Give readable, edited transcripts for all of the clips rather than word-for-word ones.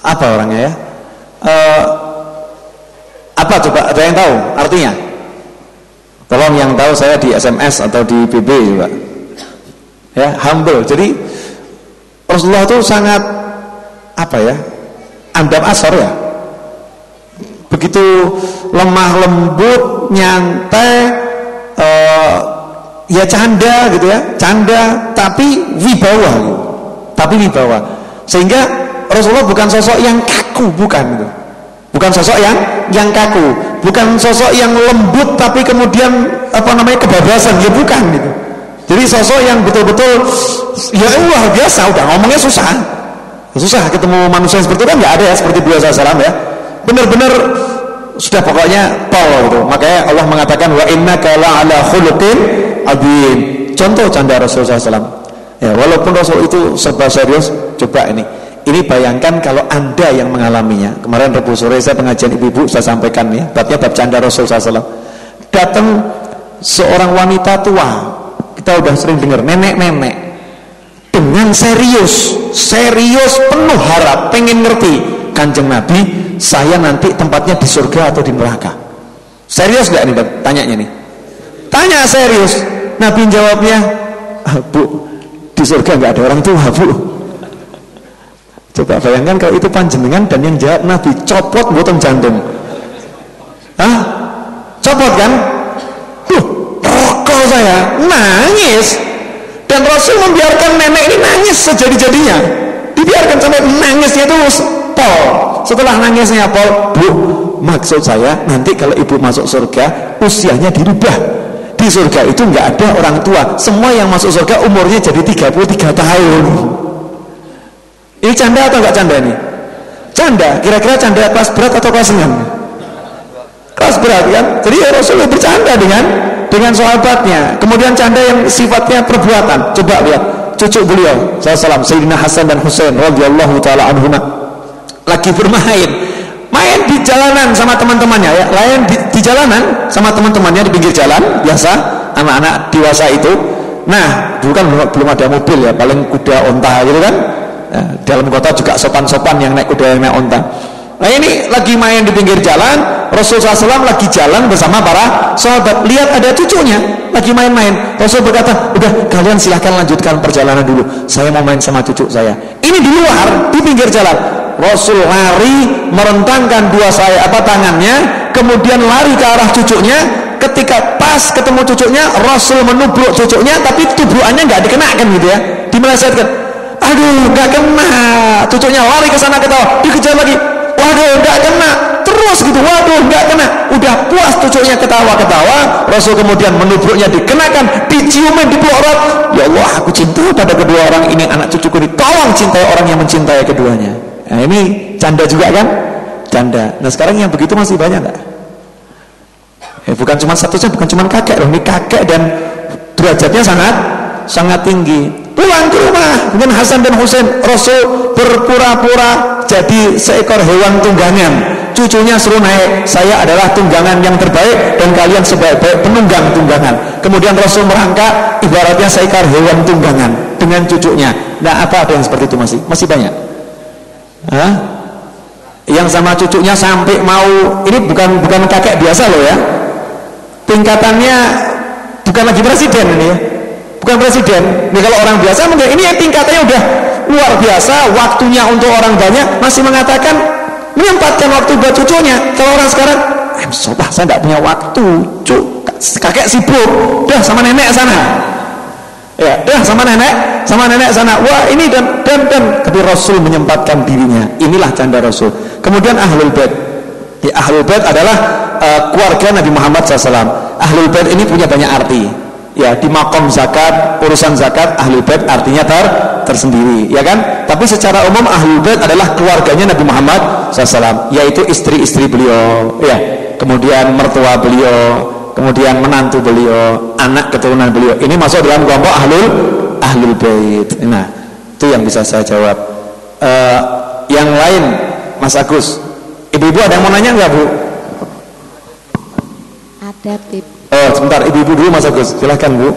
Apa orangnya ya? Apa coba, ada yang tahu artinya? Tolong yang tahu, saya di SMS atau di BB juga. Ya, humble. Jadi Rasulullah itu sangat apa ya? Andam asor ya. Begitu lemah lembut, nyantai, ya canda gitu ya, canda tapi wibawa gitu. Tapi wibawa. Sehingga Rasulullah bukan sosok yang kaku, bukan gitu. Bukan sosok yang kaku, bukan sosok yang lembut tapi kemudian apa namanya kebabasan, ya bukan gitu. Jadi sosok yang betul-betul ya luar biasa, udah ngomongnya susah ketemu manusia seperti itu kan nggak ada ya, seperti beliau SAW ya, benar-benar sudah pokoknya tol gitu. Makanya Allah mengatakan wa innaka la'ala khuluqin adzim. Contoh canda Rasulullah SAW ya, walaupun Rasul itu serba serius. Coba ini bayangkan kalau Anda yang mengalaminya. Kemarin Rabu sore saya pengajian ibu-ibu, saya sampaikan ya, babnya bab canda Rasulullah SAW. Datang seorang wanita tua, kita udah sering dengar, nenek-nenek, dengan serius penuh harap, pengen ngerti Kanjeng Nabi, saya nanti tempatnya di surga atau di neraka. Serius gak nih tanyanya nih? Tanya serius. Nabi jawabnya, Bu, di surga gak ada orang tua, Bu. Coba bayangkan kalau itu panjenengan dan yang jawab Nabi, copot botol jantung. Hah? Copot kan? Rokok saya, nangis. Dan Rasul membiarkan nenek ini nangis sejadi-jadinya. Dibiarkan sampai nangisnya itu pol. Setelah nangisnya pol, Bu, maksud saya nanti kalau ibu masuk surga usianya dirubah. Di surga itu nggak ada orang tua. Semua yang masuk surga umurnya jadi 33 tahun. Ini canda atau nggak canda ini? Canda. Kira-kira canda kelas berat atau kelas ringan? Kelas berat kan? Jadi ya Rasulullah bercanda dengan sahabatnya. Kemudian canda yang sifatnya perbuatan. Coba lihat cucu beliau SAW, Sayyidina Hasan dan Husain radhiyallahu taala anhuma, lagi bermain di jalanan sama teman-temannya ya, di jalanan sama teman-temannya di pinggir jalan biasa, anak-anak dewasa itu. Nah, dulu kan belum ada mobil ya, paling kuda onta gitu kan. Nah, dalam kota juga sopan-sopan yang naik kuda, yang naik onta. Nah, ini lagi main di pinggir jalan, Rasulullah SAW lagi jalan bersama para sahabat. Lihat ada cucunya lagi main-main. Rasul berkata, udah kalian silahkan lanjutkan perjalanan dulu, saya mau main sama cucu saya. Ini di luar, di pinggir jalan. Rasul lari, merentangkan tangannya, kemudian lari ke arah cucunya. Ketika pas ketemu cucunya, Rasul menubruk cucunya, tapi tubrukannya nggak dikenakan gitu ya, dimelesetkan. Aduh, nggak kena. Cucunya lari ke sana ketawa, dikejar lagi. Waduh, nggak kena. Terus gitu, waduh, nggak kena. Udah puas cucunya ketawa-ketawa, Rasul kemudian menubruknya, dikenakan, diciumin, dipeluk erat. Ya Allah, aku cinta pada kedua orang ini, anak cucuku ini. Tolong cintai orang yang mencintai keduanya. Nah, ini canda juga kan? Canda. Nah, sekarang yang begitu masih banyak nggak? Bukan cuma satunya, bukan cuma kakek loh. Ini kakek dan derajatnya sangat tinggi. Pulang ke rumah dengan Hasan dan Husain, Rasul berpura-pura jadi seekor hewan tunggangan. Cucunya suruh naik, saya adalah tunggangan yang terbaik dan kalian sebaik-baik penunggang tunggangan. Kemudian Rasul merangkak, ibaratnya seekor hewan tunggangan dengan cucunya. Nah, apa ada yang seperti itu masih banyak? Hah? Yang sama cucunya sampai mau, ini bukan kakek biasa loh ya, tingkatannya bukan lagi presiden ini ya, bukan presiden. Ini kalau orang biasa mungkin ini yang tingkatannya udah luar biasa, waktunya untuk orang banyak, masih mengatakan menyempatkan waktu buat cucunya. Kalau orang sekarang, saya nggak punya waktu, kakek sibuk, dah sama nenek sana. Ya, dah sama nenek sana. Wah, ini dan tapi Rasul menyempatkan dirinya. Inilah canda Rasul. Kemudian Ahlul Bait. Ya, Ahlul Bait adalah keluarga Nabi Muhammad SAW. Ahlul Bait ini punya banyak arti. Ya, di makom zakat, urusan zakat, Ahlul Bait artinya tersendiri, ya kan? Tapi secara umum Ahlul Bait adalah keluarganya Nabi Muhammad SAW, yaitu istri-istri beliau, ya. Kemudian mertua beliau, kemudian menantu beliau, anak keturunan beliau. Ini masuk dalam kelompok Ahlul Bait. Nah, itu yang bisa saya jawab. Yang lain, Mas Agus, ibu-ibu ada yang mau nanya nggak, Bu? Ada, Tip. Oh, sebentar, ibu-ibu dulu Mas Agus, silahkan, Bu.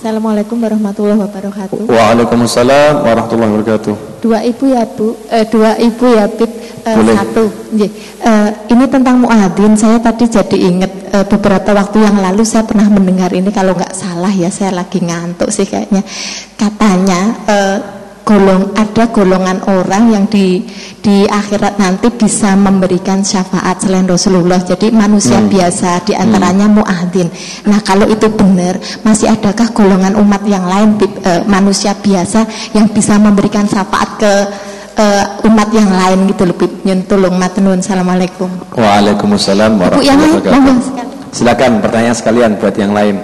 Assalamualaikum warahmatullahi wabarakatuh. Waalaikumsalam warahmatullahi wabarakatuh. Dua ibu ya Bu, satu. Ini tentang muadzin. Saya tadi jadi ingat beberapa waktu yang lalu saya pernah mendengar ini, kalau nggak salah ya, saya lagi ngantuk sih kayaknya. Katanya ada golongan orang yang di akhirat nanti bisa memberikan syafaat selain Rasulullah. Jadi manusia biasa, diantaranya muadzin. Nah, kalau itu benar, masih adakah golongan umat yang lain, manusia biasa yang bisa memberikan syafaat ke umat yang lain gitu lebih nyentulung matenun. Assalamualaikum. Waalaikumsalam warahmatullahi wabarakatuh. Silakan pertanyaan sekalian buat yang lain.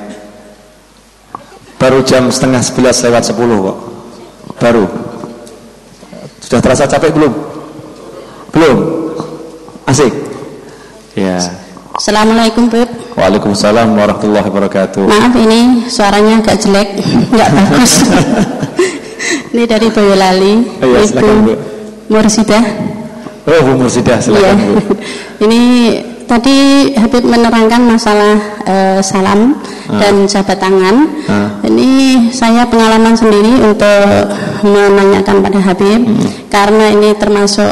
Baru jam 10:30 lewat 10 kok. Baru. Sudah terasa capek belum? Belum. Asik. Ya. Assalamualaikum, Beb. Waalaikumsalam warahmatullahi wabarakatuh. Maaf, ini suaranya agak jelek, nggak bagus. Ini dari Boyolali. Oh, ya, silakan, Bu. Mursidah. Oh, Bu Mursidah, silakan, Bu. Ini tadi Habib menerangkan masalah salam dan jabat tangan. Ini saya pengalaman sendiri untuk menanyakan pada Habib, karena ini termasuk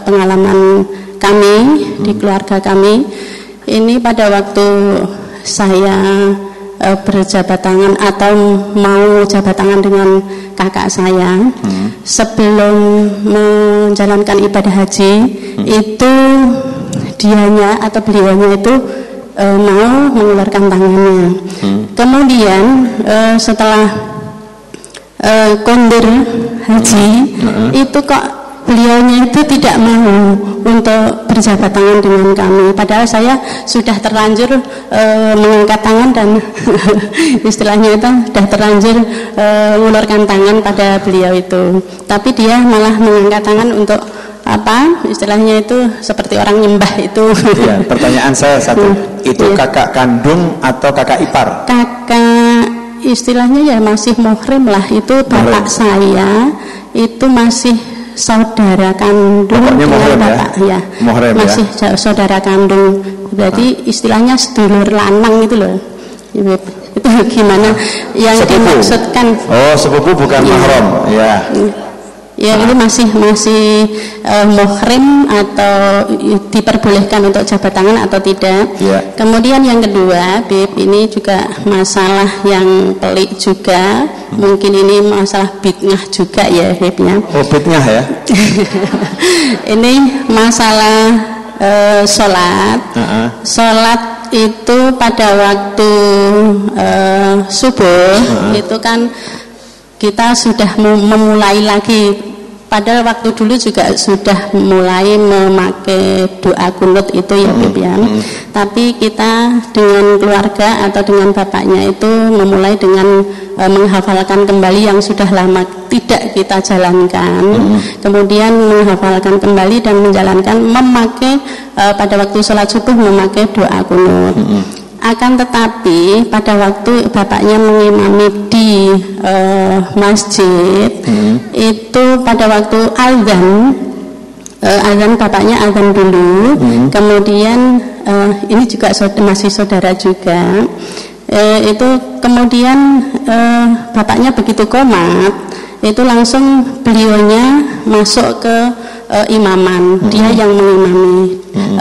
pengalaman kami di keluarga kami. Ini pada waktu saya berjabat tangan atau mau jabat tangan dengan kakak saya, sebelum menjalankan ibadah haji, itu dianya atau beliaunya itu mau mengeluarkan tangannya. Kemudian setelah kondur haji, itu kok beliaunya itu tidak mau untuk berjabat tangan dengan kami. Padahal saya sudah terlanjur mengangkat tangan dan istilahnya itu sudah terlanjur mengeluarkan tangan pada beliau itu. Tapi dia malah mengangkat tangan untuk apa? Istilahnya itu seperti orang nyembah itu. Iya, pertanyaan saya satu. Itu kakak kandung atau kakak ipar? Kakak, istilahnya ya masih muhrim lah. Itu bapak saya itu masih saudara kandung dengan bapak ya. Muhrim, masih ya? Saudara kandung. Berarti istilahnya sedulur lanang itu loh. Itu gimana yang sepupu dimaksudkan? Oh, sepupu bukan mahram, ya. Ya, ini masih muhrim atau diperbolehkan untuk jabat tangan atau tidak. Kemudian yang kedua, Bib, ini juga masalah yang pelik juga. Mungkin ini masalah bid'ah juga ya, Bibnya. Oh, bid'ah ya. Ini masalah sholat. Sholat itu pada waktu subuh itu kan kita sudah memulai lagi. Padahal waktu dulu juga sudah mulai memakai doa kunut itu ya, Bib ya. Tapi kita dengan keluarga atau dengan bapaknya itu memulai dengan menghafalkan kembali yang sudah lama tidak kita jalankan. Kemudian menghafalkan kembali dan menjalankan, memakai pada waktu sholat subuh memakai doa kunut. Akan tetapi pada waktu bapaknya mengimami di masjid, itu pada waktu azan bapaknya azan dulu, kemudian ini juga masih saudara juga, itu kemudian bapaknya begitu qomat, itu langsung beliaunya masuk ke imaman, dia yang mengimami.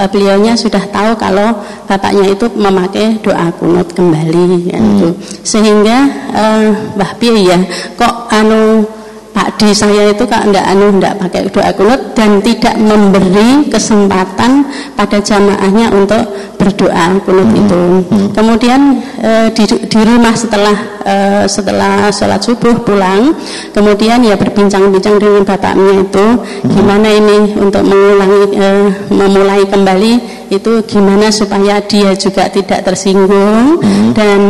Beliaunya sudah tahu kalau bapaknya itu memakai doa kunut kembali ya, itu. Sehingga Mbah Piye ya, kok Pak D saya itu kok enggak pakai doa kunut dan tidak memberi kesempatan pada jamaahnya untuk berdoa kunut itu. Kemudian di rumah setelah sholat subuh pulang, kemudian ya berbincang-bincang dengan bapaknya itu gimana ini untuk memulai kembali itu gimana supaya dia juga tidak tersinggung dan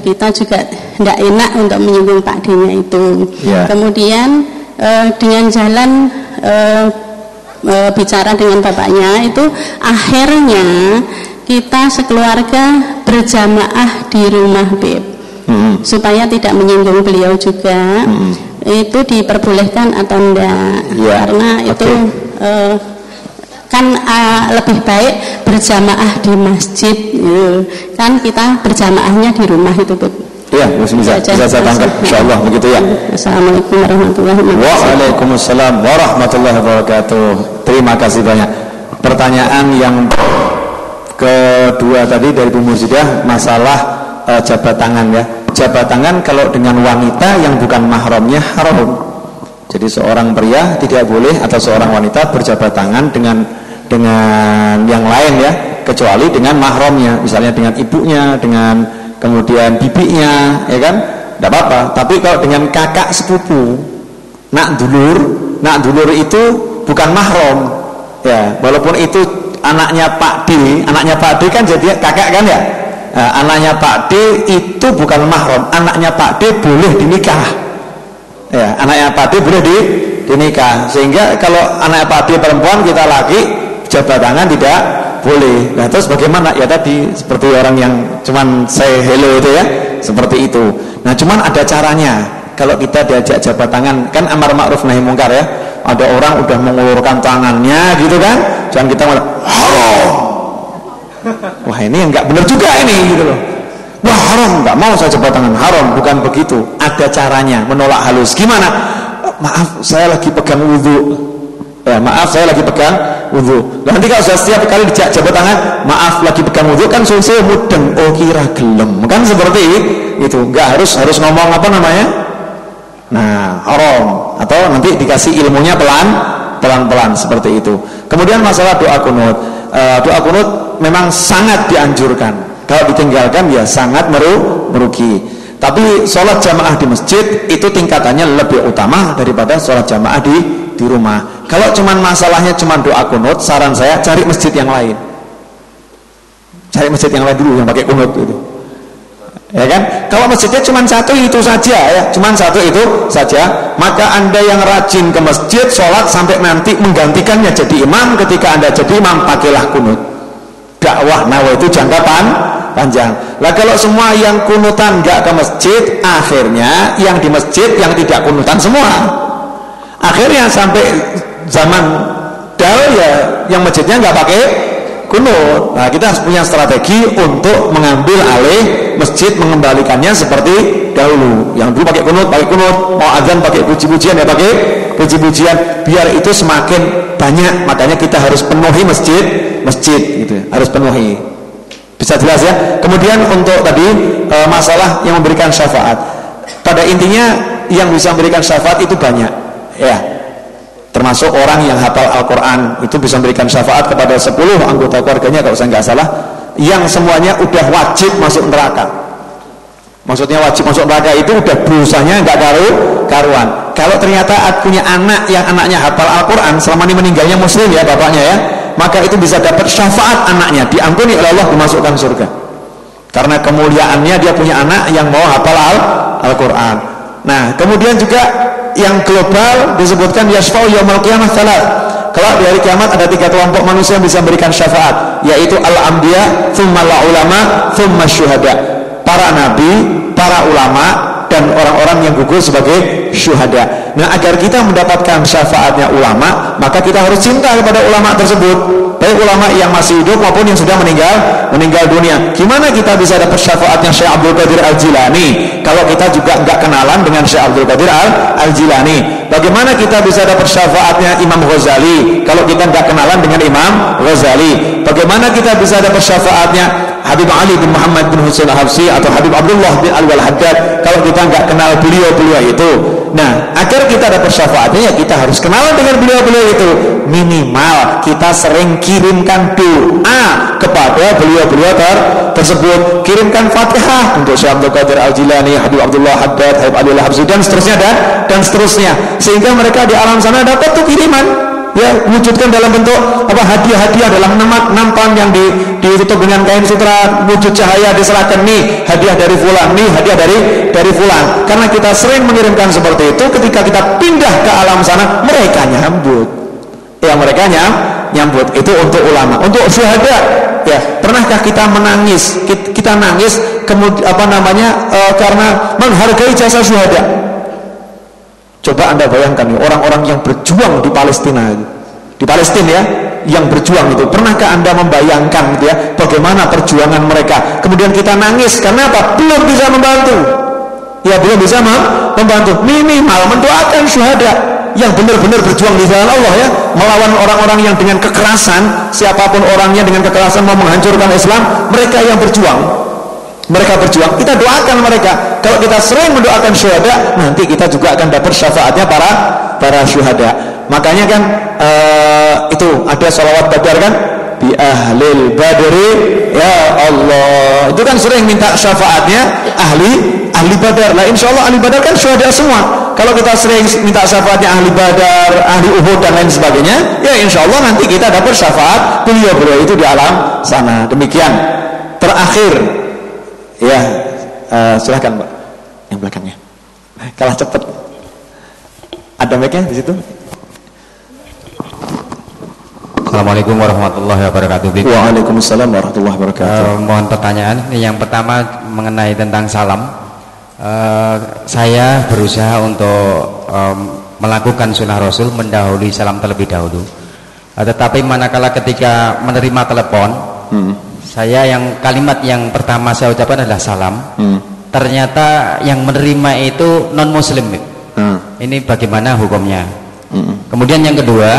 kita juga tidak enak untuk menyinggung Pak D-nya itu. Kemudian dengan jalan bicara dengan bapaknya itu akhirnya kita sekeluarga berjamaah di rumah, Beb, supaya tidak menyinggung beliau juga. Itu diperbolehkan atau enggak? Karena itu kan lebih baik berjamaah di masjid, kan kita berjamaahnya di rumah itu, Beb. Iya, bisa saya tangkap, insyaallah begitu ya. Assalamualaikum warahmatullahi wabarakatuh. Waalaikumsalam warahmatullahi wabarakatuh. Terima kasih banyak. Pertanyaan yang kedua tadi dari Bu Mursidah masalah jabat tangan ya. Jabat tangan kalau dengan wanita yang bukan mahramnya haram. Jadi seorang pria tidak boleh atau seorang wanita berjabat tangan dengan yang lain ya, kecuali dengan mahramnya, misalnya dengan ibunya, dengan kemudian bibinya, ya kan? Tidak apa-apa. Tapi kalau dengan kakak sepupu, nak dulur itu bukan mahram, ya. Walaupun itu anaknya Pak D kan jadi kakak kan ya. Nah, anaknya Pak D itu bukan mahram, anaknya Pak D boleh dinikah. Ya, anaknya Pak D boleh dinikah. Sehingga kalau anaknya Pak D perempuan, kita laki, jabat tangan tidak boleh. Nah terus bagaimana? Ya tadi seperti orang yang cuman say hello itu ya, seperti itu. Nah cuman ada caranya. Kalau kita diajak jabat tangan, kan amar ma'ruf nahi mungkar ya. Ada orang udah mengulurkan tangannya gitu kan, jangan kita malah haram. Wah ini nggak benar juga ini gitu loh. Wah haram, nggak mau saya jabat tangan, haram. Bukan begitu, ada caranya menolak halus. Gimana? Maaf saya lagi pegang wudhu. Ya, maaf saya lagi pegang wudhu. Nanti kalau sudah setiap kali dijak jabat tangan, maaf lagi pegang wudhu, kan susah mudeng, oh kira gelem, kan seperti itu. Nggak harus ngomong apa namanya. Nah haram. Atau nanti dikasih ilmunya pelan-pelan seperti itu. Kemudian masalah doa kunut. Doa kunut memang sangat dianjurkan. Kalau ditinggalkan ya sangat merugi. Tapi sholat jamaah di masjid itu tingkatannya lebih utama daripada sholat jamaah di rumah. Kalau cuman masalahnya cuman doa kunut, saran saya cari masjid yang lain. Cari masjid yang lain dulu yang pakai kunut itu. Ya kan? Kalau masjidnya cuman satu itu saja ya, cuman satu itu saja, maka Anda yang rajin ke masjid sholat sampai nanti menggantikannya jadi imam, ketika Anda jadi imam pakailah kunut. Dakwah nawa itu jangka panjang. Lah kalau semua yang kunutan nggak ke masjid, akhirnya yang di masjid yang tidak kunutan semua. Akhirnya sampai zaman dahulu ya yang masjidnya nggak pakai kunut. Nah kita harus punya strategi untuk mengambil alih masjid, mengembalikannya seperti dahulu. Yang dulu pakai kunut, mau azan pakai puji-pujian ya pakai puji-pujian, biar itu semakin banyak. Makanya kita harus penuhi masjid gitu, harus penuhi. Bisa jelas ya. Kemudian untuk tadi masalah yang memberikan syafaat, pada intinya yang bisa memberikan syafaat itu banyak ya, termasuk orang yang hafal Al-Quran itu bisa memberikan syafaat kepada 10 anggota keluarganya kalau saya nggak salah, yang semuanya udah wajib masuk neraka. Maksudnya wajib masuk neraka itu udah dosanya nggak karuan. Kalau ternyata punya anak yang anaknya hafal Al-Quran, selama ini meninggalnya muslim ya bapaknya ya, maka itu bisa dapat syafaat anaknya, diampuni oleh Allah, dimasukkan surga. Karena kemuliaannya dia punya anak yang mau hafal Al-Quran. Nah kemudian juga yang global disebutkan yashfa'u yaumil qiyamah salat. Kalau di hari kiamat ada 3 kelompok manusia yang bisa memberikan syafaat, yaitu al-anbiya, thumma al-ulama, thumma syuhada. Para nabi, para ulama, dan orang-orang yang gugur sebagai syuhada. Nah agar kita mendapatkan syafaatnya ulama, maka kita harus cinta kepada ulama tersebut, baik ulama yang masih hidup maupun yang sudah meninggal dunia. Gimana kita bisa dapat syafaatnya Syekh Abdul Qadir Al-Jilani kalau kita juga nggak kenalan dengan Syekh Abdul Qadir Al-Jilani? Bagaimana kita bisa dapat syafaatnya Imam Ghazali kalau kita nggak kenalan dengan Imam Ghazali? Bagaimana kita bisa dapat syafaatnya Habib Ali bin Muhammad bin Husain Al-Habsyi atau Habib Abdullah bin Al-Haddad kalau kita nggak kenal beliau itu? Nah, agar kita dapat syafaatnya ya kita harus kenalan dengan beliau itu. Minimal kita sering kirimkan doa kepada beliau tersebut. Kirimkan Fatihah untuk Syekh Abdul Qadir Al-Jilani, Habib Abdullah Haddad, Habib Ali Al-Habsyi dan seterusnya dan seterusnya, sehingga mereka di alam sana dapat tuh kiriman. Ya, wujudkan dalam bentuk hadiah-hadiah dalam nampan yang ditutup dengan kain sutra, wujud cahaya diserahkan, nih hadiah dari fulan, nih hadiah dari fulan. Karena kita sering mengirimkan seperti itu, ketika kita pindah ke alam sana mereka nyambut. Ya mereka nyambut. Itu untuk ulama. Untuk syuhada, ya pernahkah kita menangis? Kita nangis karena menghargai jasa syuhada. Coba Anda bayangkan nih, orang-orang yang berjuang di Palestina ya, yang berjuang itu, pernahkah Anda membayangkan gitu ya, bagaimana perjuangan mereka? Kemudian kita nangis karena apa? Belum bisa membantu. ya beliau bisa membantu, minimal mendoakan syuhada yang benar-benar berjuang di jalan Allah ya, melawan orang-orang yang dengan kekerasan, siapapun orangnya dengan kekerasan mau menghancurkan Islam, mereka yang berjuang, kita doakan mereka. Kalau kita sering mendoakan syuhada, nanti kita juga akan dapat syafaatnya para syuhada. Makanya kan itu ada sholawat badar kan, bi ahlil badri ya Allah, itu kan sering minta syafaatnya ahli badar. Lah insyaallah ahli badar kan syuhada semua. Kalau kita sering minta syafaatnya ahli badar, ahli Uhud dan lain sebagainya, ya insyaallah nanti kita dapat syafaat beliau itu di alam sana. Demikian. Terakhir ya, silakan Mbak yang belakangnya. Kalah cepat. Ada mic-nya di situ. Assalamualaikum warahmatullahi wabarakatuh. Waalaikumsalam warahmatullahi wabarakatuh. Mohon pertanyaan. Yang pertama mengenai tentang salam. Saya berusaha untuk melakukan sunnah Rasul, mendahului salam terlebih dahulu. Tetapi manakala ketika menerima telepon, saya yang kalimat yang pertama saya ucapkan adalah salam. Ternyata yang menerima itu non Muslim. Ini bagaimana hukumnya? Kemudian yang kedua,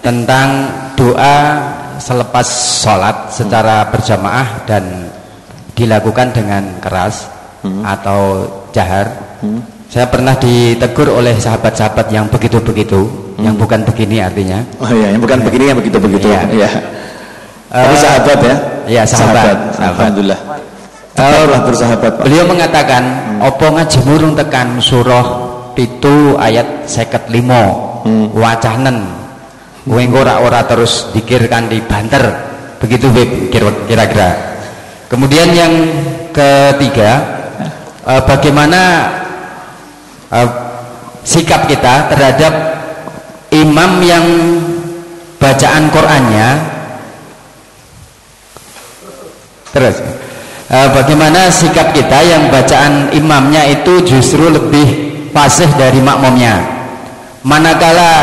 tentang doa selepas sholat secara berjamaah dan dilakukan dengan keras atau jahar. Saya pernah ditegur oleh sahabat-sahabat yang begitu-begitu, yang bukan begini artinya. Oh iya, yang bukan begini, yang begitu-begitu. Iya. Tapi sahabat ya? Iya, sahabat. Alhamdulillah. Bersahabat. Beliau mengatakan, opo ngaji murung tekan surah itu ayat 55 wacanen. Kowe ora terus dikirkan di banter. Begitu kira-kira. Kemudian yang ketiga, bagaimana sikap kita terhadap imam yang bacaan Qur'annya terus bagaimana sikap kita yang bacaan imamnya itu justru lebih fasih dari makmumnya, manakala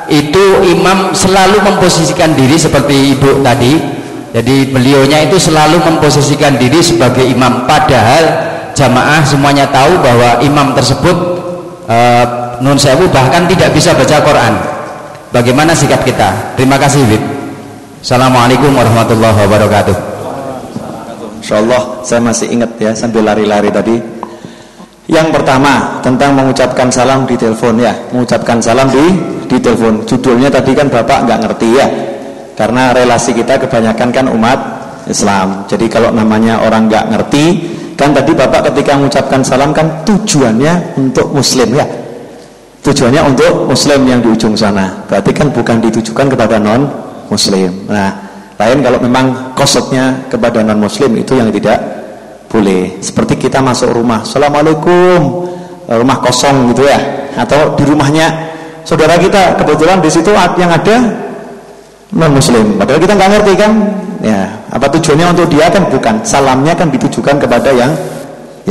itu imam selalu memposisikan diri seperti ibu tadi. Jadi beliaunya itu selalu memposisikan diri sebagai imam, padahal jamaah semuanya tahu bahwa imam tersebut nun sewu bahkan tidak bisa baca Quran. Bagaimana sikap kita? Terima kasih, Bib. Assalamualaikum warahmatullahi wabarakatuh. Insyaallah saya masih ingat ya, sambil lari-lari tadi. Yang pertama tentang mengucapkan salam di telepon ya, mengucapkan salam di telepon. Judulnya tadi kan Bapak nggak ngerti ya, karena relasi kita kebanyakan kan umat Islam. Jadi kalau namanya orang nggak ngerti, kan tadi Bapak ketika mengucapkan salam kan tujuannya untuk Muslim ya, tujuannya untuk Muslim yang di ujung sana. Berarti kan bukan ditujukan kepada non Muslim. Nah, lain kalau memang qasdnya kepada non Muslim, itu yang tidak boleh. Seperti kita masuk rumah, assalamualaikum, rumah kosong gitu ya, atau di rumahnya saudara kita kebetulan di situ yang ada non Muslim, padahal kita nggak ngerti kan, ya apa tujuannya untuk dia kan bukan, salamnya kan ditujukan kepada yang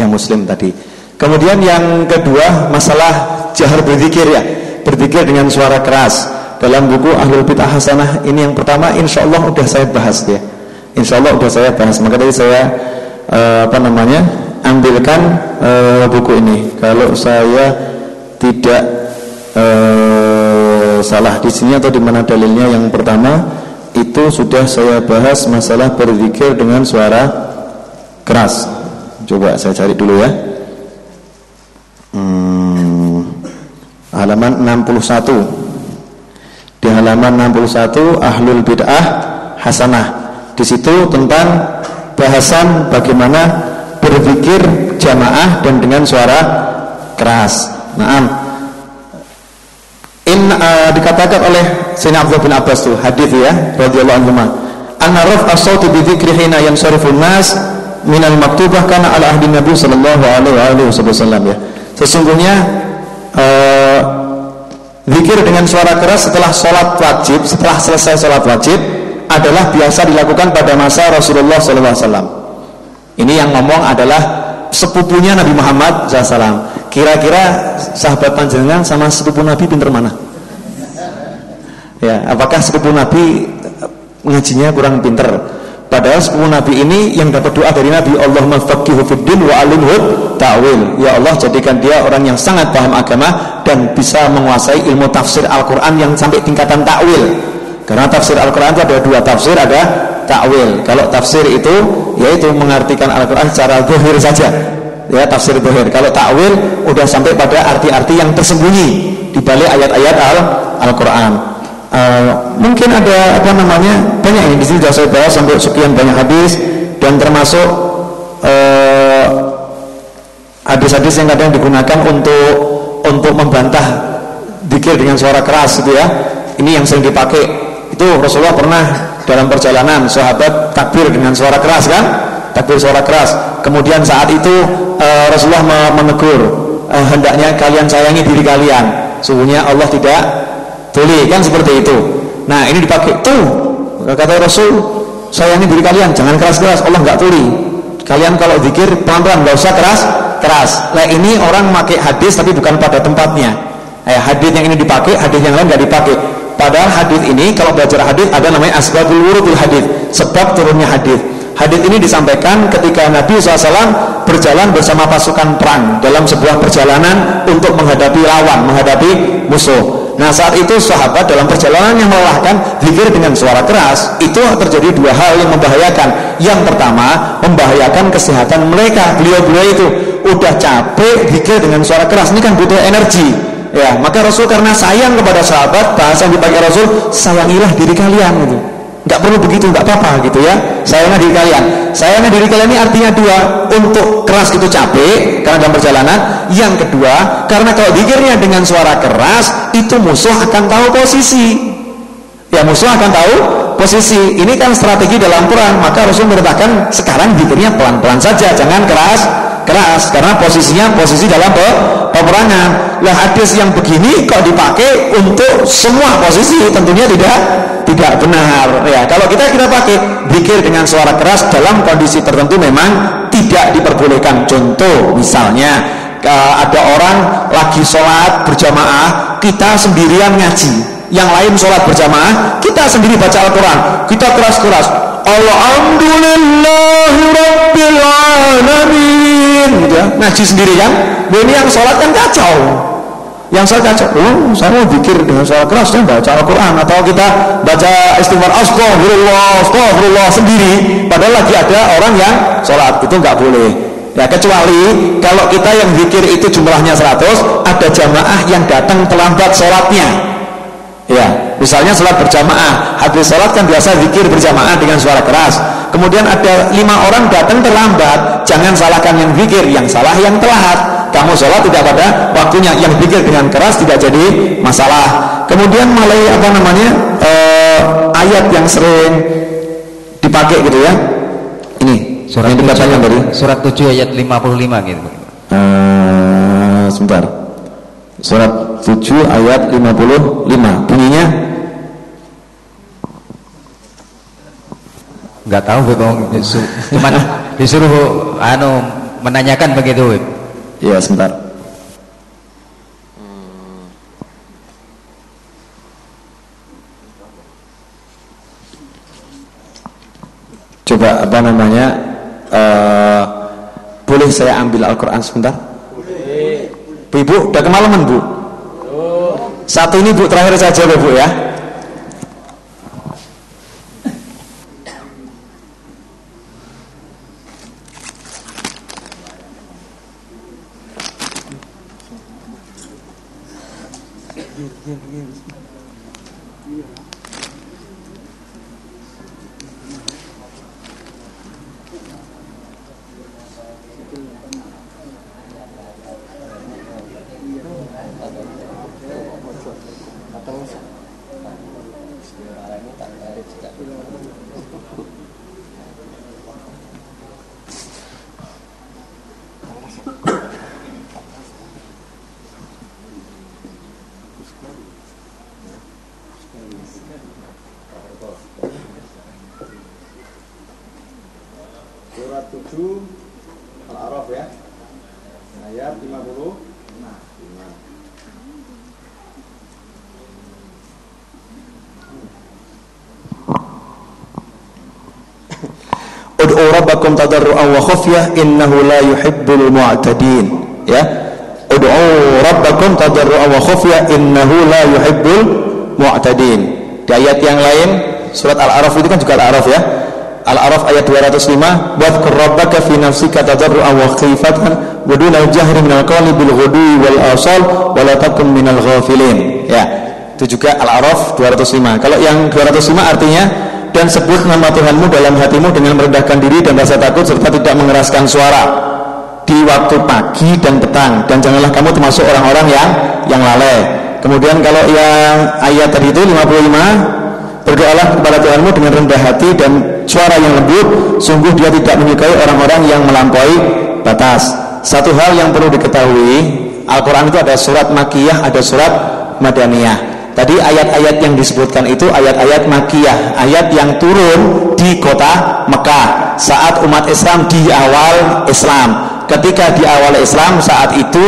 Muslim tadi. Kemudian yang kedua masalah jahar berzikir ya, berzikir dengan suara keras dalam buku Ahlul Bid'ah Hasanah ini. Yang pertama insya Allah udah saya bahas ya, insya Allah udah saya bahas, maka tadi saya ambilkan buku ini. Kalau saya tidak salah di sini atau di mana dalilnya, yang pertama itu sudah saya bahas masalah berzikir dengan suara keras. Coba saya cari dulu ya. Halaman 61. Di halaman 61 Ahlul Bid'ah Hasanah. Di situ tentang bahasan bagaimana berzikir jamaah dan dengan suara keras. Dikatakan oleh Sayyidina Abdullah bin Abbas tuh hadis ya radhiyallahu anhu, anna raf'a sauti bi dzikri hina yansarifun nas minal maktubah kana ala ahdi Nabi sallallahu alaihi wasallam ya. Sesungguhnya zikir dengan suara keras setelah sholat wajib, setelah selesai sholat wajib adalah biasa dilakukan pada masa Rasulullah SAW. Ini yang ngomong adalah sepupunya Nabi Muhammad SAW. Kira-kira sahabat panjenengan sama sepupu Nabi pinter mana? Ya, apakah sepupu Nabi ngajinya kurang pinter? Padahal sepupu Nabi ini yang dapat doa dari Nabi, Allahumma faqihu fiddin wa alimhu ta'wil. Ya Allah, jadikan dia orang yang sangat paham agama dan bisa menguasai ilmu tafsir Al-Quran yang sampai tingkatan ta'wil. Karena tafsir Al-Quran itu ada dua tafsir, ada ta'wil. Kalau tafsir itu yaitu mengartikan Al-Quran secara zahir saja, ya, tafsir zahir. Kalau ta'wil udah sampai pada arti-arti yang tersembunyi di balik ayat-ayat Al-Quran. Mungkin ada banyak ini di sini sudah saya bahas sampai sekian banyak hadis, dan termasuk hadis-hadis yang kadang digunakan untuk membantah zikir dengan suara keras gitu ya. Ini yang sering dipakai. Itu Rasulullah pernah dalam perjalanan sahabat takbir dengan suara keras kan? Takbir suara keras. Kemudian saat itu Rasulullah menegur, hendaknya kalian sayangi diri kalian. Sungguhnya Allah tidak tuli, kan seperti itu. Nah, ini dipakai tuh kata Rasul, sayangi diri kalian, jangan keras-keras, Allah nggak tuli. Kalian kalau zikir pelan-pelan, nggak usah keras. Nah, ini orang memakai hadis tapi bukan pada tempatnya. Hadis yang ini dipakai, hadis yang lain nggak dipakai. Padahal hadis ini kalau belajar hadis ada namanya asbabul wurudul hadis, sebab turunnya hadis. Hadis ini disampaikan ketika Nabi SAW berjalan bersama pasukan perang dalam sebuah perjalanan untuk menghadapi lawan, menghadapi musuh. Nah, saat itu sahabat dalam perjalanan yang melelahkan zikir dengan suara keras. Itu terjadi dua hal yang membahayakan. Yang pertama, membahayakan kesehatan mereka. Beliau-beliau itu udah capek zikir dengan suara keras, ini kan butuh energi. Ya, maka Rasul karena sayang kepada sahabat, bahasa yang dipakai Rasul, sayangilah diri kalian gitu. Nggak perlu begitu, nggak apa-apa gitu ya. Sayangnya diri kalian. Sayangnya diri kalian ini artinya dua. Untuk keras itu capek karena dalam perjalanan. Yang kedua, karena kalau zikirnya dengan suara keras, itu musuh akan tahu posisi. Ya, musuh akan tahu posisi. Ini kan strategi dalam perang. Maka Rasul memerintahkan sekarang zikirnya pelan-pelan saja, jangan keras karena posisinya posisi dalam peperangan. Lah, hadis yang begini kok dipakai untuk semua posisi, tentunya tidak benar. Ya, kalau kita pakai zikir dengan suara keras dalam kondisi tertentu memang tidak diperbolehkan. Contoh misalnya ada orang lagi sholat berjamaah, kita sendirian ngaji, yang lain sholat berjamaah, kita sendiri baca Al-Quran, kita keras-keras Alhamdulillahi Rabbil Alamin gitu ya, ngaji sendiri kan. Ini yang sholat kan kacau. Yang saya kacau, saya mau zikir dengan suara keras, saya baca Al-Quran, atau kita baca istighfar astagfirullah sendiri, padahal lagi ada orang yang sholat, itu nggak boleh. Ya, kecuali kalau kita yang zikir itu jumlahnya 100, ada jamaah yang datang terlambat sholatnya. Ya, misalnya sholat berjamaah, habis sholat kan biasa zikir berjamaah dengan suara keras. Kemudian ada 5 orang datang terlambat, jangan salahkan yang zikir, yang salah yang telat. Kamu sholat tidak pada waktunya, yang zikir dengan keras tidak jadi masalah. Kemudian mulai ayat yang sering dipakai gitu ya. Ini surat yang dikatakan tadi, surat 7 ayat 55 gitu. Sebentar. Surat 7 ayat 55 bunyinya nggak tahu, cuman disuruh menanyakan begitu. Ya, sebentar. Coba boleh saya ambil Al-Quran sebentar? Boleh. Ibu, udah kemalaman Bu? Satu ini Bu, terakhir saja Bu ya. Surat 7 Al-A'raf ya, ayat 55. rabbakum tadarruan wa khufyah innahu la yuhibbul mu'tadin. Ya, ud'u rabbakum tadarruan wa khufyah innahu la yuhibbul mu'tadin. Di ayat yang lain surat Al-A'raf itu kan juga Al-A'raf ya. Al-A'raf ayat 205, wadhkur rabbaka fi nafsika tadarruan wa khifatan wa duna jahri minal qawli bil ghudwi wal asal wa la takun minal ghafilin. Ya, itu juga Al-A'raf 205. Kalau yang 205 artinya, dan sebut nama Tuhanmu dalam hatimu dengan merendahkan diri dan rasa takut serta tidak mengeraskan suara di waktu pagi dan petang, dan janganlah kamu termasuk orang-orang yang lalai. Kemudian kalau yang ayat tadi itu 55, berdoalah kepada Tuhanmu dengan rendah hati dan suara yang lembut, sungguh Dia tidak menyukai orang-orang yang melampaui batas. Satu hal yang perlu diketahui, Al-Quran itu ada surat Makkiyah, ada surat Madaniyah. Tadi ayat-ayat yang disebutkan itu ayat-ayat Makkiyah, ayat yang turun di kota Mekah saat umat Islam di awal Islam. Ketika di awal Islam saat itu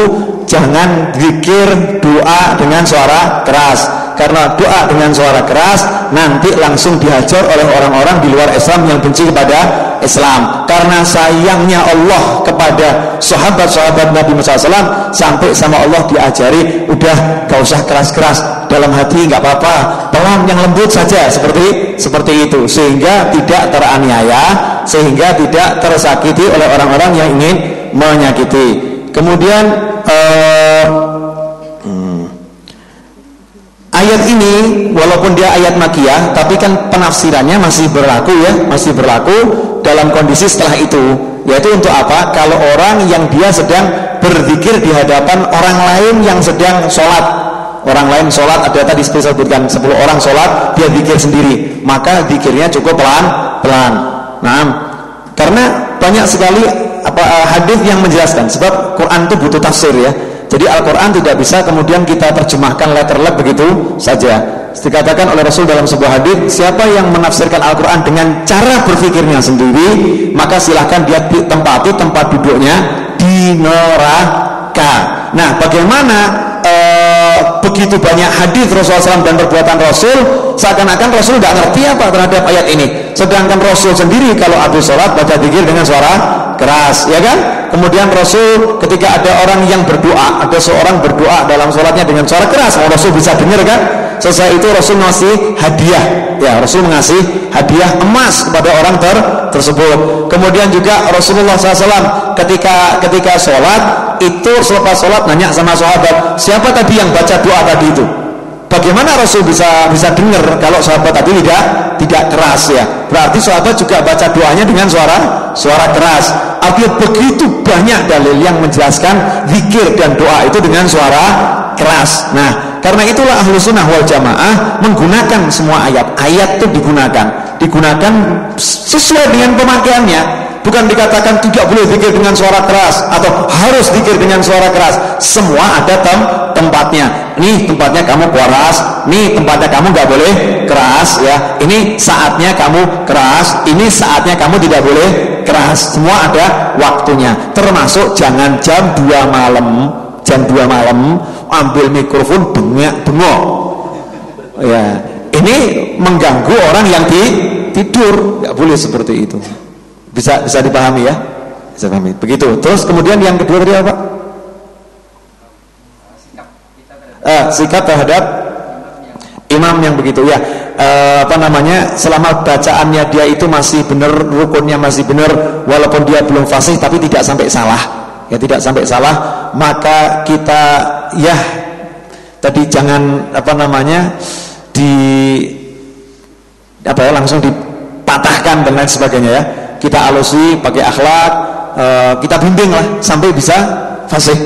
jangan zikir doa dengan suara keras, karena doa dengan suara keras nanti langsung dihajar oleh orang-orang di luar Islam yang benci kepada Islam. Karena sayangnya Allah kepada sahabat-sahabat Nabi Muhammad SAW, sampai sama Allah diajari udah gak usah keras-keras, dalam hati nggak apa-apa, pelan yang lembut saja, seperti itu, sehingga tidak teraniaya, sehingga tidak tersakiti oleh orang-orang yang ingin menyakiti. Kemudian ayat ini walaupun dia ayat Makkiyah, tapi kan penafsirannya masih berlaku ya, masih berlaku dalam kondisi setelah itu, yaitu untuk apa? Kalau orang yang dia sedang berzikir di hadapan orang lain yang sedang sholat, orang lain sholat, ada tadi disebutkan 10 orang sholat, dia zikir sendiri, maka zikirnya cukup pelan-pelan. Nah, karena banyak sekali hadis yang menjelaskan, sebab Quran itu butuh tafsir ya. Jadi Al-Quran tidak bisa kemudian kita terjemahkan letter-let begitu saja. Dikatakan oleh Rasul dalam sebuah hadis, siapa yang menafsirkan Al-Quran dengan cara berpikirnya sendiri, maka silahkan dia tempati tempat duduknya di neraka. Nah, bagaimana begitu banyak hadis Rasulullah SAW dan perbuatan Rasul, seakan-akan Rasul tidak ngerti apa terhadap ayat ini. Sedangkan Rasul sendiri kalau habis sholat baca zikir dengan suara keras, ya kan? Kemudian Rasul ketika ada orang yang berdoa, ada seorang berdoa dalam sholatnya dengan suara keras, Rasul bisa dengar kan? Selesai itu Rasul ngasih hadiah, ya Rasul mengasih hadiah emas kepada orang tersebut. Kemudian juga Rasulullah SAW ketika sholat itu, selepas sholat nanya sama sahabat, siapa tadi yang baca doa tadi itu? Bagaimana Rasul bisa dengar kalau sahabat tadi tidak keras ya? Berarti sahabat juga baca doanya dengan suara keras. Artinya begitu banyak dalil yang menjelaskan zikir dan doa itu dengan suara keras. Nah, karena itulah Ahlus Sunnah wal Jamaah menggunakan semua ayat itu digunakan sesuai dengan pemakaiannya. Bukan dikatakan tidak boleh zikir dengan suara keras atau harus zikir dengan suara keras. Semua ada tempatnya. Ini tempatnya kamu keras, ini tempatnya kamu nggak boleh keras ya. Ini saatnya kamu keras, ini saatnya kamu tidak boleh keras. Semua ada waktunya. Termasuk jangan jam 2 malam. Jam 2 malam ambil mikrofon bengok. Ya, ini mengganggu orang yang tidur. Nggak boleh seperti itu. Bisa dipahami ya? Bisa pahami. Begitu. Terus kemudian yang kedua tadi apa? Sikap terhadap imam yang begitu ya. Selama bacaannya dia itu masih benar, rukunnya masih benar, walaupun dia belum fasih tapi tidak sampai salah. Ya, tidak sampai salah, maka kita ya tadi jangan langsung dipatahkan dan lain sebagainya ya. Kita alusi pakai akhlak, kita bimbing lah sampai bisa fasih.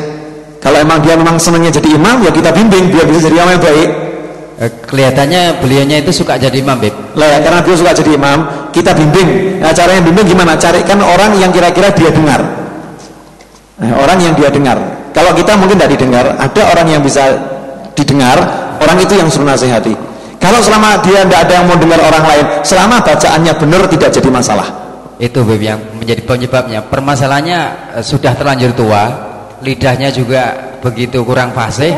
Kalau emang dia memang senangnya jadi imam, ya kita bimbing biar bisa jadi imam yang baik. Kelihatannya beliaunya itu suka jadi imam, Beb. Lah ya, karena dia suka jadi imam, kita bimbing. Nah, caranya bimbing gimana? Carikan orang yang kira-kira dia dengar. Orang yang dia dengar. Kalau kita mungkin tidak didengar, ada orang yang bisa didengar, orang itu yang suruh nasihati. Kalau selama dia tidak ada yang mau dengar orang lain, selama bacaannya benar tidak jadi masalah. Itu Beb yang menjadi penyebabnya. Permasalahannya sudah terlanjur tua, lidahnya juga begitu kurang fasih.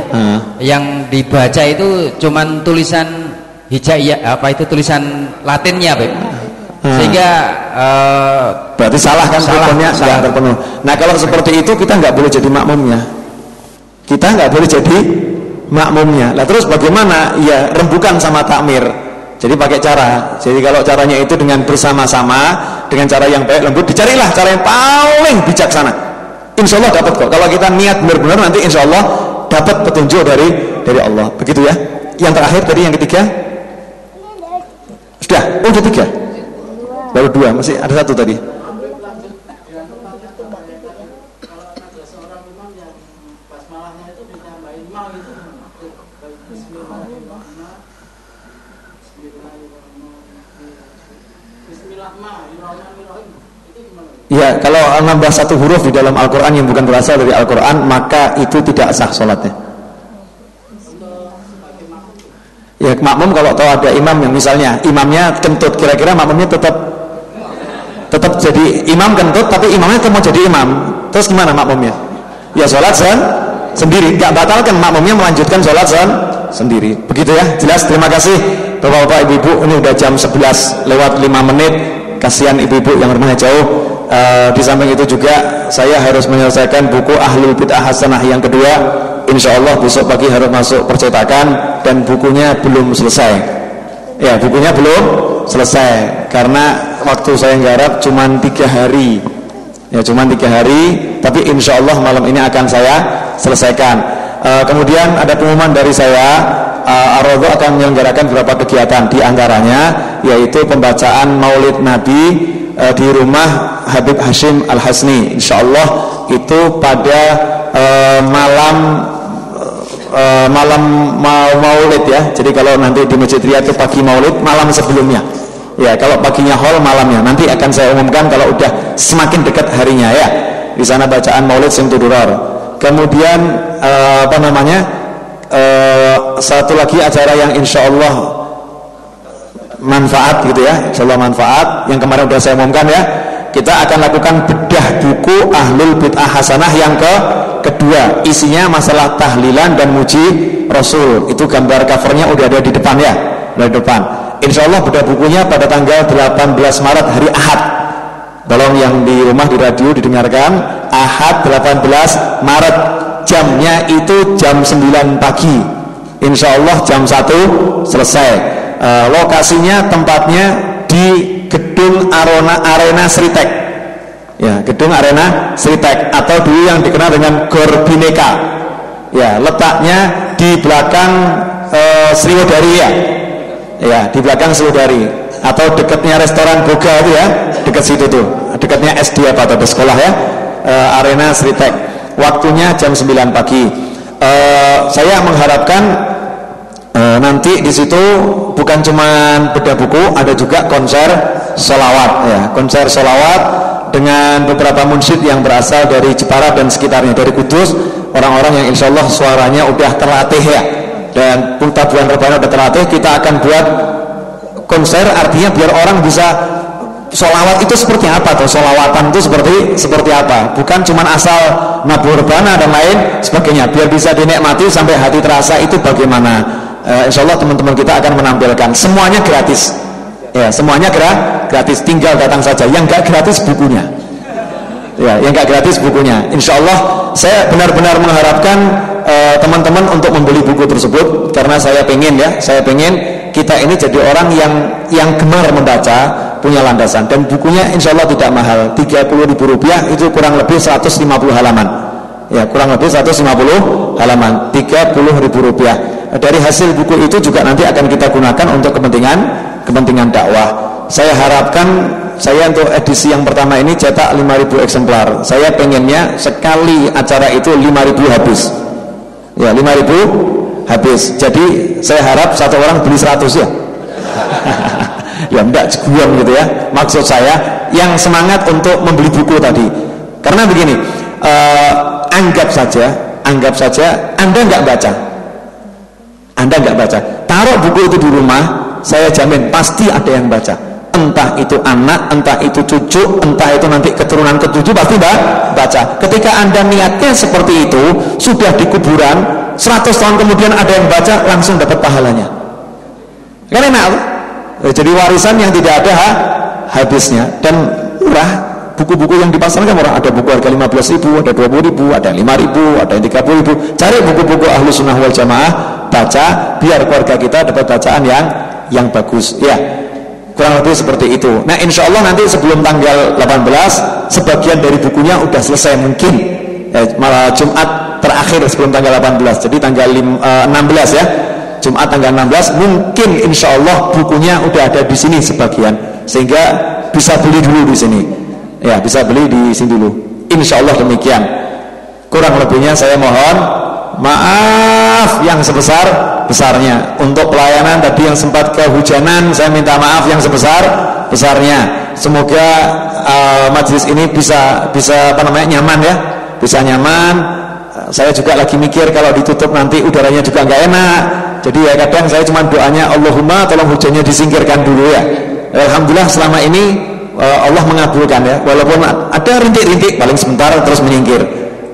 Yang dibaca itu cuman tulisan hijaiyah, tulisan Latinnya, Beb. Sehingga berarti salah kan, rukunnya salah terpenuh. Nah kalau seperti itu kita nggak boleh jadi makmumnya. Kita nggak boleh jadi makmumnya. Nah terus bagaimana? Ya rembukan sama takmir. Jadi pakai cara. Jadi kalau caranya itu dengan bersama-sama, dengan cara yang baik lembut, dicarilah cara yang paling bijaksana. Insya Allah dapat kok. Kalau kita niat benar-benar nanti insya Allah dapat petunjuk dari Allah. Begitu ya. Yang terakhir tadi yang ketiga. Sudah. Oh udah 3. Baru 2, masih ada 1 tadi. Ya, kalau nambah 1 huruf di dalam Al-Quran yang bukan berasal dari Al-Quran, maka itu tidak sah sholatnya. Ya, makmum kalau tahu ada imam yang misalnya imamnya kentut, kira-kira makmumnya tetap jadi imam kentut, tapi imamnya tetap mau jadi imam, terus gimana makmumnya? Ya sholat sendiri, nggak batalkan, makmumnya melanjutkan sholat sendiri. Begitu ya, jelas. Terima kasih bapak-bapak, ibu-ibu. Ini udah jam 11 lewat 5 menit. Kasihan ibu-ibu yang rumahnya jauh. Di samping itu juga saya harus menyelesaikan buku Ahlul Bid'ah Hasanah yang kedua. Insya Allah besok pagi harus masuk percetakan, dan bukunya belum selesai. Ya, bukunya belum selesai karena waktu saya nggarap cuma 3 hari. Ya, cuma 3 hari, tapi insya Allah malam ini akan saya selesaikan. Kemudian ada pengumuman dari saya, Ar-Raudhah akan menyelenggarakan beberapa kegiatan, di antaranya yaitu pembacaan Maulid Nabi di rumah Habib Hashim Al-Hasni. Insya Allah itu pada malam Maulid ya. Jadi kalau nanti di Masjid Riyadh itu pagi Maulid, malam sebelumnya. Ya, kalau paginya hall, malamnya. Nanti akan saya umumkan kalau udah semakin dekat harinya ya. Di sana bacaan Maulid sing tudurar. Kemudian satu lagi acara yang insya Allah manfaat gitu ya. Insya Allah manfaat. Yang kemarin udah saya umumkan ya. Kita akan lakukan bedah buku Ahlul Bid'ah Hasanah yang kedua. Isinya masalah tahlilan dan muji Rasul. Itu gambar covernya udah ada di depan ya. Dari depan. Insya Allah bedah bukunya pada tanggal 18 Maret hari Ahad. Tolong yang di rumah di radio didengarkan, Ahad 18 Maret, jamnya itu jam 9 pagi. Insya Allah jam 1 selesai. Lokasinya, tempatnya di Gedung Arena Sritek. Ya, Gedung Arena Sritek atau dulu yang dikenal dengan Gor Bhinneka. Ya, letaknya di belakang Sriwedari ya. Ya, di belakang Sriwedari atau dekatnya restoran Boga itu ya, dekat situ tuh, dekatnya SD apa atau sekolah ya. Arena Sritek. Waktunya jam 9 pagi. Saya mengharapkan nanti di situ bukan cuma bedah buku, ada juga konser sholawat ya, konser sholawat dengan beberapa munsyid yang berasal dari Jepara dan sekitarnya, dari Kudus, orang-orang yang insya Allah suaranya udah terlatih ya, dan Tabuhan Rebana udah terlatih. Kita akan buat konser, artinya biar orang bisa sholawat itu seperti apa, atau sholawatan itu seperti apa, bukan cuma asal nabuh rebana dan lain sebagainya, biar bisa dinikmati sampai hati terasa itu bagaimana. Insya Allah teman-teman kita akan menampilkan, semuanya gratis ya, semuanya gratis, tinggal datang saja. Yang gak gratis bukunya ya, yang gak gratis bukunya. Insya Allah saya benar-benar mengharapkan teman-teman untuk membeli buku tersebut, karena saya pengen kita ini jadi orang yang gemar membaca, punya landasan. Dan bukunya insya Allah tidak mahal, Rp30.000, itu kurang lebih 150 halaman ya, kurang lebih 150 halaman, Rp30.000. Dari hasil buku itu juga nanti akan kita gunakan untuk kepentingan dakwah. Saya harapkan, saya untuk edisi yang pertama ini cetak 5.000 eksemplar. Saya pengennya sekali acara itu 5.000 habis ya, 5.000 habis. Jadi saya harap satu orang beli 100 ya. Ya enggak guyon gitu ya. Maksud saya yang semangat untuk membeli buku tadi. Karena begini, anggap saja Anda nggak baca. Taruh buku itu di rumah, saya jamin pasti ada yang baca. Entah itu anak, entah itu cucu, entah itu nanti keturunan ketujuh, pasti baca. Ketika Anda niatnya seperti itu, sudah di kuburan 100 tahun kemudian ada yang baca, langsung dapat pahalanya. Kan enak. Jadi warisan yang tidak ada habisnya, dan murah. Buku-buku yang dipasarkan murah, ada buku harga 15.000, ada 20.000, ada 5.000, ada 30.000. Cari buku-buku Ahlus Sunnah wal Jamaah, baca, biar keluarga kita dapat bacaan yang bagus. Ya, kurang lebih seperti itu. Nah, insya Allah nanti sebelum tanggal 18 sebagian dari bukunya udah selesai, mungkin malah Jumat terakhir sebelum tanggal 18. Jadi tanggal 16 ya, Jumat tanggal 16 mungkin insya Allah bukunya udah ada di sini sebagian, sehingga bisa beli dulu di sini. Ya, bisa beli di sini dulu. Insya Allah demikian. Kurang lebihnya saya mohon maaf yang sebesar-besarnya. Untuk pelayanan tadi yang sempat kehujanan, saya minta maaf yang sebesar-besarnya. Semoga majelis ini bisa nyaman ya, bisa nyaman. Saya juga lagi mikir kalau ditutup nanti udaranya juga nggak enak. Jadi ya kadang saya cuma doanya Allahumma tolong hujannya disingkirkan dulu ya. Alhamdulillah selama ini Allah mengabulkan ya, walaupun ada rintik-rintik paling sebentar terus menyingkir,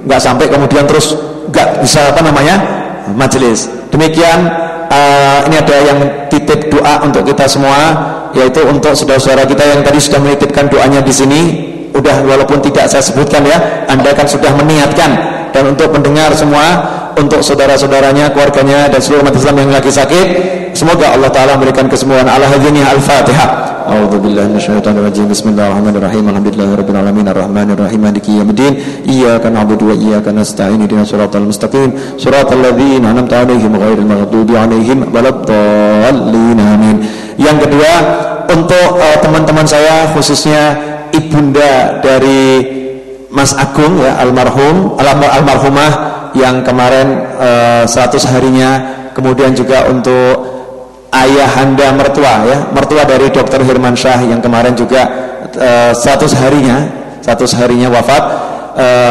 nggak sampai kemudian terus nggak bisa majelis. Demikian ini ada yang titip doa untuk kita semua, yaitu untuk saudara-saudara kita yang tadi sudah menitipkan doanya di sini. Udah walaupun tidak saya sebutkan ya, Anda kan sudah meniatkan. Dan untuk pendengar semua, untuk saudara-saudaranya, keluarganya dan seluruh umat Islam yang lagi sakit, semoga Allah Ta'ala memberikan kesembuhan. Ala hadhihi al-Fatihah. A'udzu billahi minasyaitonir rajim. Bismillahirrahmanirrahim. Alhamdulillahirabbil alamin arrahmanir rahim maliki yaumiddin. Iyyaka na'budu wa iyyaka nasta'in. Ihdinas siratal mustaqim. Shiratal ladzina an'amta 'alaihim ghairil maghdubi 'alaihim waladdallin. Amin. Yang kedua, untuk teman-teman saya khususnya ibunda dari Mas Agung ya, almarhumah yang kemarin 100 harinya, kemudian juga untuk ayahanda mertua ya, mertua dari Dr. Hirmansyah yang kemarin juga 100 harinya wafat,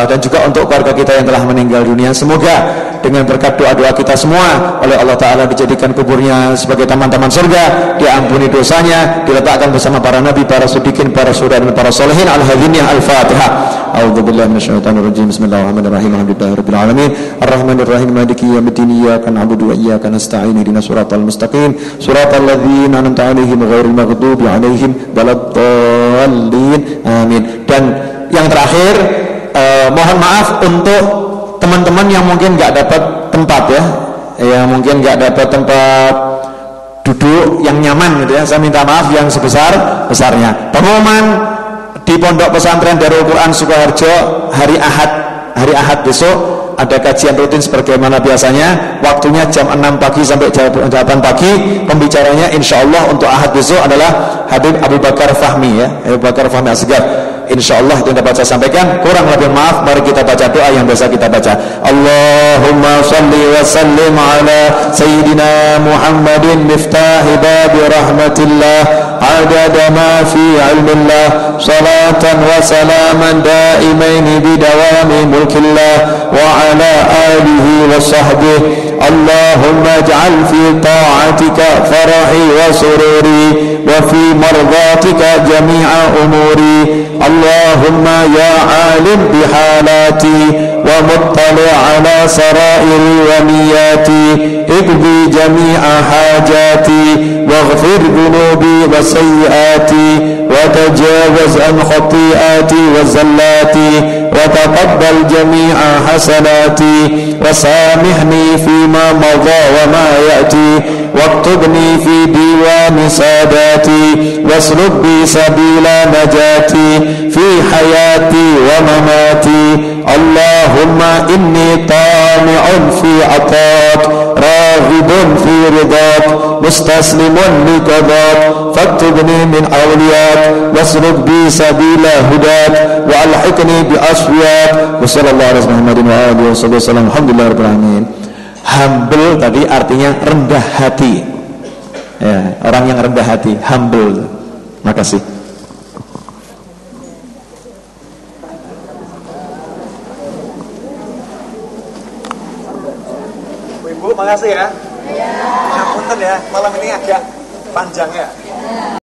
dan juga untuk keluarga kita yang telah meninggal dunia. Semoga dengan berkat doa-doa kita semua oleh Allah Ta'ala dijadikan kuburnya sebagai taman-taman surga, diampuni dosanya, diletakkan bersama para nabi, para siddiqin, para syuhada dan para sholihin. Al-hadiniyah al-Fatihah. A'udzu billahi minasyaitonir rajim. Bismillahirrahmanirrahim. Alhamdulillahirabbil alamin arrahmanir rahim maliki yaumiddin. Iyyaka na'budu wa iyyaka nasta'in. Ihdinas siratal mustaqim. Siratal ladzina an'amta 'alaihim ghairil maghdubi 'alaihim waladdallin. Amin. Dan yang terakhir, mohon maaf untuk teman-teman yang mungkin nggak dapat tempat ya, yang mungkin nggak dapat tempat duduk yang nyaman gitu ya. Saya minta maaf yang sebesar-besarnya. Pengumuman di Pondok Pesantren Darul Quran Sukoharjo hari Ahad besok ada kajian rutin sebagaimana biasanya. Waktunya jam 6 pagi sampai jam 8 pagi. Pembicaranya insya Allah untuk Ahad besok adalah Habib Abu Bakar Fahmi ya, Abu Bakar Fahmi Asgar. Insya Allah itu yang dapat saya sampaikan. Kurang lebih maaf, mari kita baca doa yang biasa kita baca. Allahumma salli wa sallim ala Sayyidina Muhammadin miftahi babi rahmatillah adada ma fi ilmillah salatan wa salaman daimaini bidawami mulkillah wa ala alihi wa sahbihi. Allahumma ij'al fi ta'atika farahi wa sururi wa fi mardatika jami'a umuri. Allahumma ya alim bihalati wa muttali' ala sarairi wa niyati iqdi jami'a hajati waghfir dhunubi wa sayyiati wa tajawaz an khati'ati wa zallati wa taqabbal jami'a hasanati wa samihni fima madha wa ma ya'ti واكتبني في ديوان ساداتي واسلك بي سبيل نجاتي في حياتي ومماتي. اللهم إني طامع في عطاك راغب في رضاك مستسلم لقضاك فاكتبني من أولياك واسلك بي سبيل هداك وألحقني بأصفياك وصلى الله على محمد وآله وصحبه وسلم. الحمدلله رب العالمين. Humble tadi artinya rendah hati ya, orang yang rendah hati, humble. Makasih. Ibu, makasih ya. Ya. Punten ya, malam ini agak panjang ya.